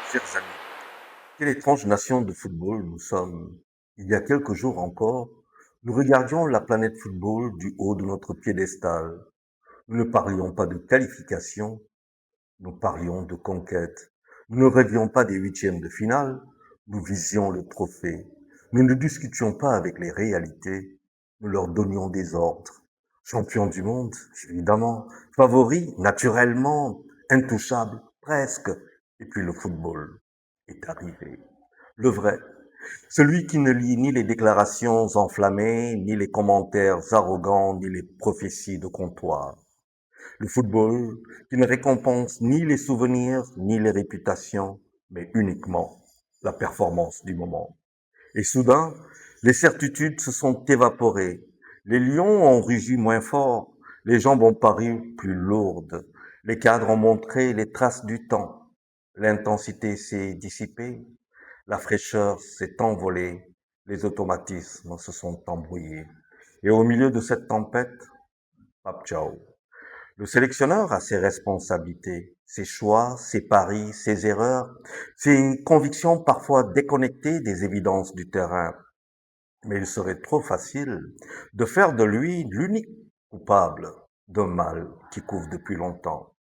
Chers amis, quelle étrange nation de football nous sommes. Il y a quelques jours encore, nous regardions la planète football du haut de notre piédestal. Nous ne parlions pas de qualification, nous parlions de conquête. Nous ne rêvions pas des huitièmes de finale, nous visions le trophée. Nous ne discutions pas avec les réalités, nous leur donnions des ordres. Champion du monde, évidemment. Favori, naturellement. Intouchable, presque. Et puis le football est arrivé. Le vrai. Celui qui ne lit ni les déclarations enflammées, ni les commentaires arrogants, ni les prophéties de comptoir. Le football qui ne récompense ni les souvenirs, ni les réputations, mais uniquement la performance du moment. Et soudain, les certitudes se sont évaporées. Les lions ont rugi moins fort, les jambes ont paru plus lourdes, les cadres ont montré les traces du temps. L'intensité s'est dissipée, la fraîcheur s'est envolée, les automatismes se sont embrouillés. Et au milieu de cette tempête, Pap Ciao. Le sélectionneur a ses responsabilités, ses choix, ses paris, ses erreurs, ses convictions parfois déconnectées des évidences du terrain. Mais il serait trop facile de faire de lui l'unique coupable d'un mal qui couvre depuis longtemps.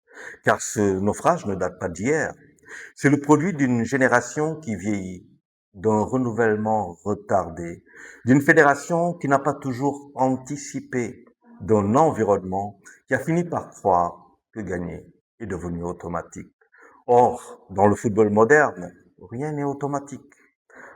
Car ce naufrage ne date pas d'hier. C'est le produit d'une génération qui vieillit, d'un renouvellement retardé, d'une fédération qui n'a pas toujours anticipé, d'un environnement qui a fini par croire que gagner est devenu automatique. Or, dans le football moderne, rien n'est automatique.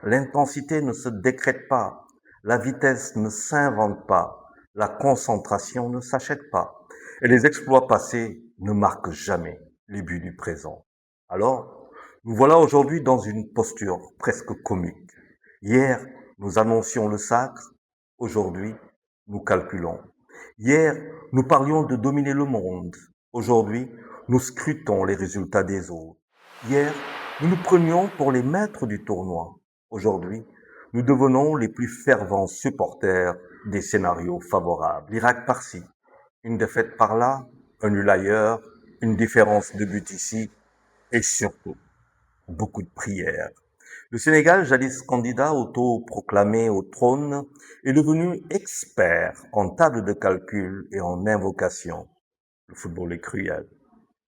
L'intensité ne se décrète pas, la vitesse ne s'invente pas, la concentration ne s'achète pas, et les exploits passés ne marquent jamais les buts du présent. Alors, nous voilà aujourd'hui dans une posture presque comique. Hier, nous annoncions le sacre, aujourd'hui, nous calculons. Hier, nous parlions de dominer le monde, aujourd'hui, nous scrutons les résultats des autres. Hier, nous nous prenions pour les maîtres du tournoi. Aujourd'hui, nous devenons les plus fervents supporters des scénarios favorables. L'Irak par-ci, une défaite par-là, un nul ailleurs, une différence de but ici, et surtout, beaucoup de prières. Le Sénégal, jadis candidat autoproclamé au trône, est devenu expert en table de calcul et en invocation. Le football est cruel,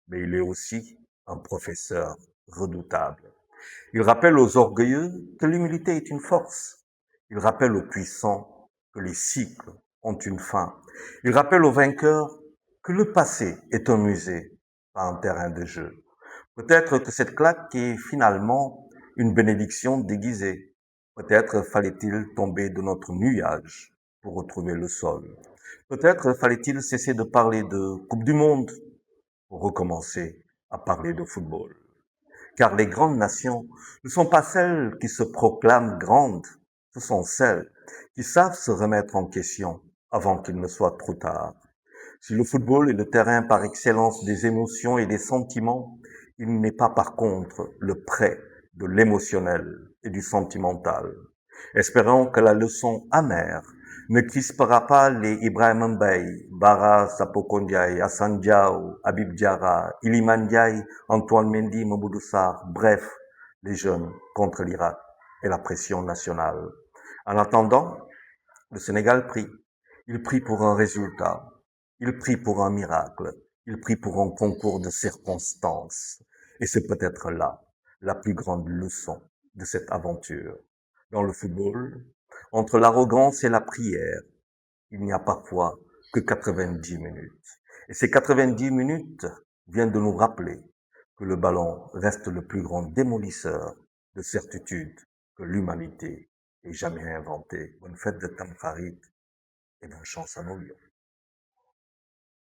mais il est aussi un professeur redoutable. Il rappelle aux orgueilleux que l'humilité est une force. Il rappelle aux puissants que les cycles ont une fin. Il rappelle aux vainqueurs que le passé est un musée, pas un terrain de jeu. Peut-être que cette claque est finalement une bénédiction déguisée. Peut-être fallait-il tomber de notre nuage pour retrouver le sol. Peut-être fallait-il cesser de parler de Coupe du Monde pour recommencer à parler de football. Car les grandes nations ne sont pas celles qui se proclament grandes, ce sont celles qui savent se remettre en question avant qu'il ne soit trop tard. Si le football est le terrain par excellence des émotions et des sentiments, il n'est pas par contre le prêt de l'émotionnel et du sentimental. Espérons que la leçon amère ne crispera pas les Ibrahim Mbaye, Bara Sapoko Ndiaye, Hassan Diao, Habib Diarra, Iliman Ndiaye, Antoine Mendy, Mamoudou Sarr, bref, les jeunes contre l'Irak et la pression nationale. En attendant, le Sénégal prie. Il prie pour un résultat. Il prie pour un miracle. Il prie pour un concours de circonstances. Et c'est peut-être là la plus grande leçon de cette aventure. Dans le football, entre l'arrogance et la prière, il n'y a parfois que 90 minutes. Et ces 90 minutes viennent de nous rappeler que le ballon reste le plus grand démolisseur de certitudes que l'humanité ait jamais inventé. Bonne fête de Tamkharit et bonne chance à nos lions.